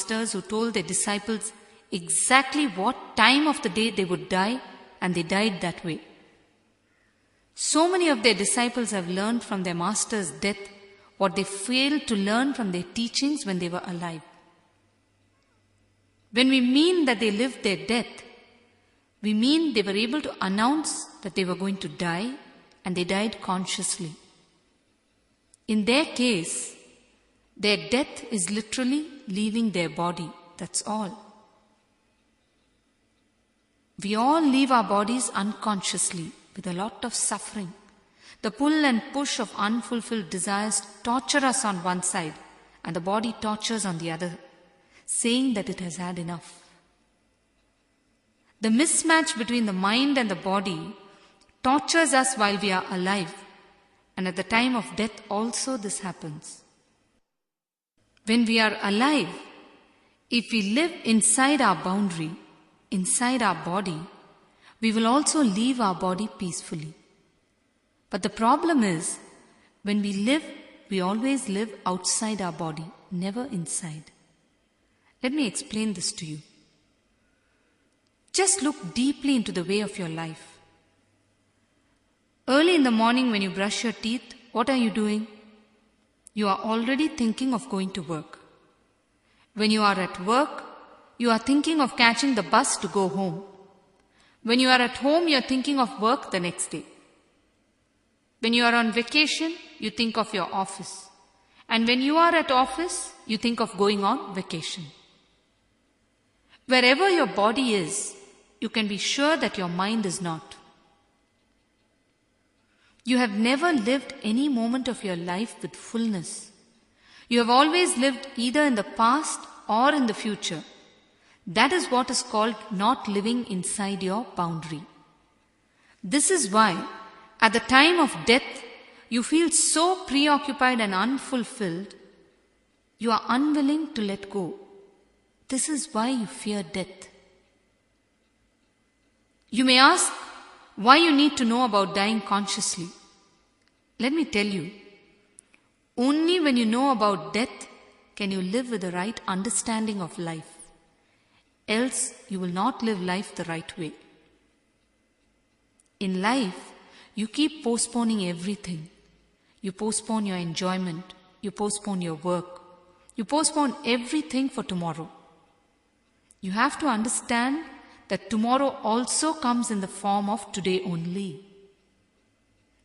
masters who told their disciples exactly what time of the day they would die, and they died that way. So many of their disciples have learned from their master's death what they failed to learn from their teachings when they were alive. When we mean that they lived their death, we mean they were able to announce that they were going to die, and they died consciously. In their case, their death is literally leaving their body. That's all. We all leave our bodies unconsciously with a lot of suffering. The pull and push of unfulfilled desires torture us on one side, and the body tortures on the other, saying that it has had enough. The mismatch between the mind and the body tortures us while we are alive, and at the time of death also this happens. When we are alive, if we live inside our boundary, inside our body, we will also leave our body peacefully. But the problem is, when we live, we always live outside our body, never inside. Let me explain this to you. Just look deeply into the way of your life. Early in the morning when you brush your teeth, what are you doing? You are already thinking of going to work. When you are at work, you are thinking of catching the bus to go home. When you are at home, you are thinking of work the next day. When you are on vacation, you think of your office. And when you are at office, you think of going on vacation. Wherever your body is, you can be sure that your mind is not. You have never lived any moment of your life with fullness. You have always lived either in the past or in the future. That is what is called not living inside your boundary. This is why, at the time of death, you feel so preoccupied and unfulfilled, you are unwilling to let go. This is why you fear death. You may ask why you need to know about dying consciously. Let me tell you, only when you know about death can you live with the right understanding of life. Else, you will not live life the right way. In life, you keep postponing everything. You postpone your enjoyment. You postpone your work. You postpone everything for tomorrow. You have to understand that tomorrow also comes in the form of today only.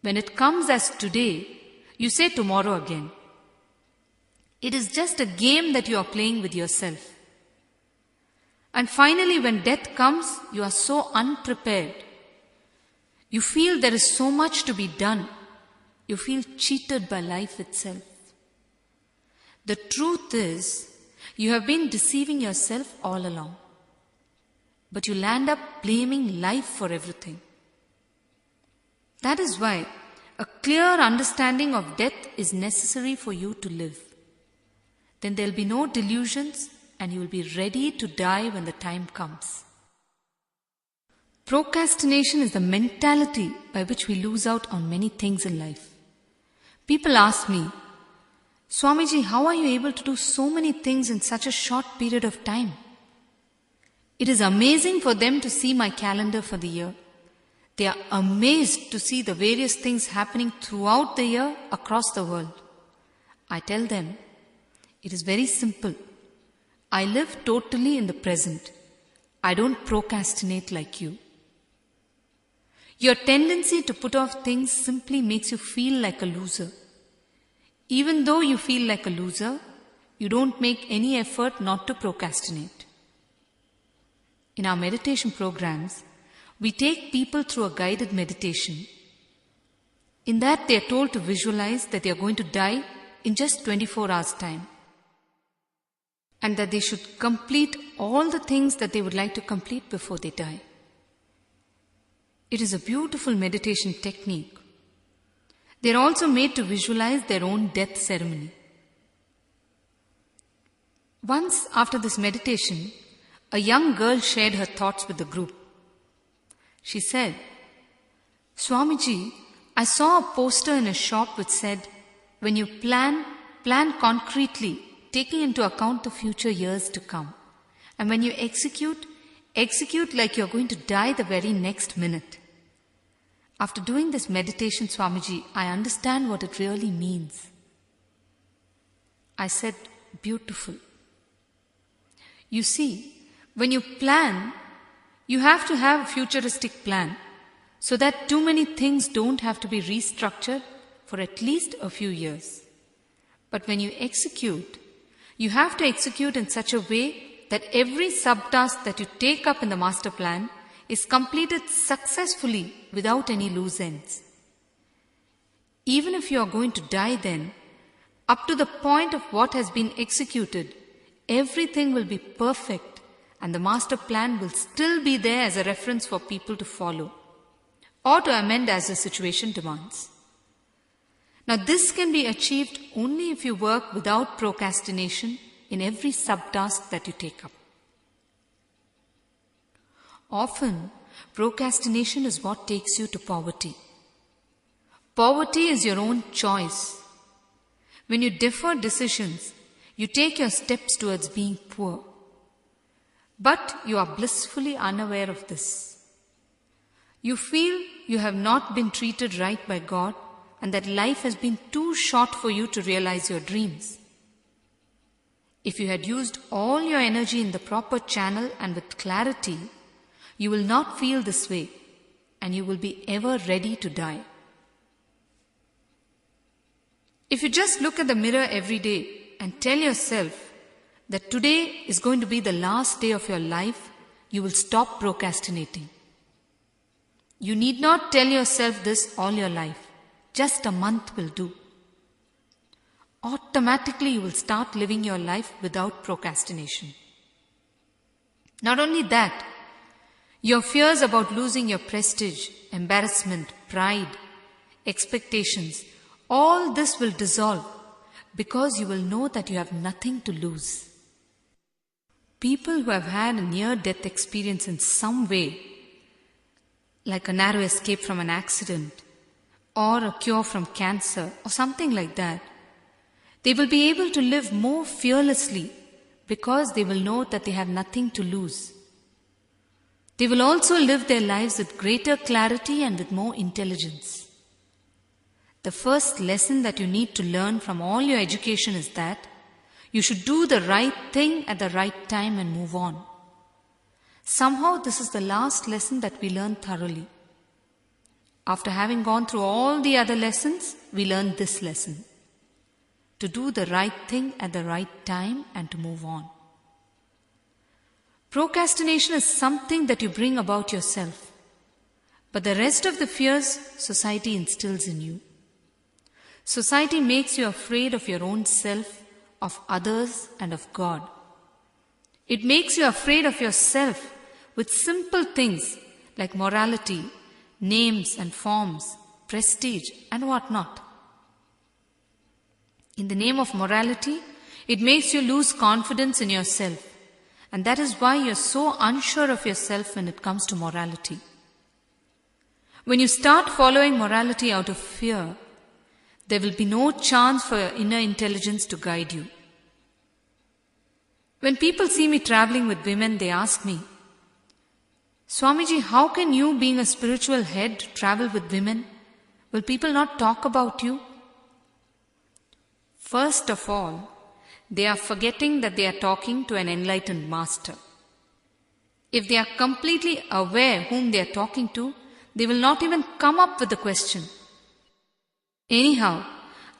When it comes as today, you say tomorrow again. It is just a game that you are playing with yourself. And finally, when death comes, you are so unprepared. You feel there is so much to be done. You feel cheated by life itself. The truth is, you have been deceiving yourself all along. But you'll end up blaming life for everything. That is why a clear understanding of death is necessary for you to live. Then there will be no delusions, and you will be ready to die when the time comes. Procrastination is the mentality by which we lose out on many things in life. People ask me, Swamiji, how are you able to do so many things in such a short period of time? It is amazing for them to see my calendar for the year. They are amazed to see the various things happening throughout the year across the world. I tell them, it is very simple. I live totally in the present. I don't procrastinate like you. Your tendency to put off things simply makes you feel like a loser. Even though you feel like a loser, you don't make any effort not to procrastinate. In our meditation programs, we take people through a guided meditation. In that, they are told to visualize that they are going to die in just 24 hours' time, and that they should complete all the things that they would like to complete before they die. It is a beautiful meditation technique. They are also made to visualize their own death ceremony. Once after this meditation, a young girl shared her thoughts with the group. She said, Swamiji, I saw a poster in a shop which said, when you plan concretely taking into account the future years to come. And when you execute like you're going to die the very next minute. After doing this meditation, Swamiji, I understand what it really means. I said, beautiful. You see, when you plan, you have to have a futuristic plan so that too many things don't have to be restructured for at least a few years. But when you execute, you have to execute in such a way that every subtask that you take up in the master plan is completed successfully without any loose ends. Even if you are going to die then, up to the point of what has been executed, everything will be perfect and the master plan will still be there as a reference for people to follow or to amend as the situation demands. Now this can be achieved only if you work without procrastination in every subtask that you take up. Often, procrastination is what takes you to poverty. Poverty is your own choice. When you defer decisions, you take your steps towards being poor. But you are blissfully unaware of this. You feel you have not been treated right by God and that life has been too short for you to realize your dreams. If you had used all your energy in the proper channel and with clarity, you will not feel this way and you will be ever ready to die. If you just look at the mirror every day and tell yourself that today is going to be the last day of your life, you will stop procrastinating. You need not tell yourself this all your life. Just a month will do. Automatically you will start living your life without procrastination. Not only that, your fears about losing your prestige, embarrassment, pride, expectations, all this will dissolve because you will know that you have nothing to lose. People who have had a near-death experience in some way, like a narrow escape from an accident, or a cure from cancer, or something like that, they will be able to live more fearlessly because they will know that they have nothing to lose. They will also live their lives with greater clarity and with more intelligence. The first lesson that you need to learn from all your education is that you should do the right thing at the right time and move on. Somehow this is the last lesson that we learn thoroughly. After having gone through all the other lessons, we learn this lesson. To do the right thing at the right time and to move on. Procrastination is something that you bring about yourself. But the rest of the fears society instills in you. Society makes you afraid of your own self, of others, and of God. It makes you afraid of yourself with simple things like morality, names and forms, prestige, and whatnot. In the name of morality, it makes you lose confidence in yourself. And that is why you're so unsure of yourself when it comes to morality. When you start following morality out of fear, there will be no chance for your inner intelligence to guide you. When people see me traveling with women, they ask me, Swamiji, how can you, being a spiritual head, travel with women? Will people not talk about you? First of all, they are forgetting that they are talking to an enlightened master. If they are completely aware whom they are talking to, they will not even come up with the question. Anyhow,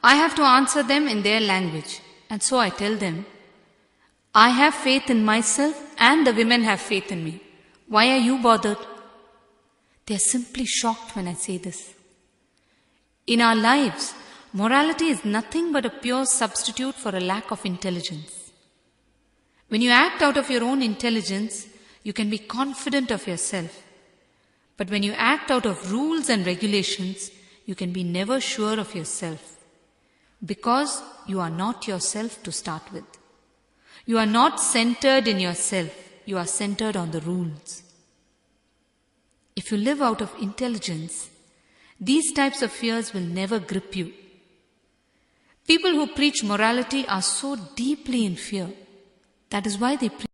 I have to answer them in their language, and so I tell them, I have faith in myself and the women have faith in me. Why are you bothered? They are simply shocked when I say this. In our lives, morality is nothing but a pure substitute for a lack of intelligence. When you act out of your own intelligence, you can be confident of yourself. But when you act out of rules and regulations, you can be never sure of yourself. Because you are not yourself to start with. You are not centered in yourself. You are centered on the rules. If you live out of intelligence, these types of fears will never grip you. People who preach morality are so deeply in fear. That is why they preach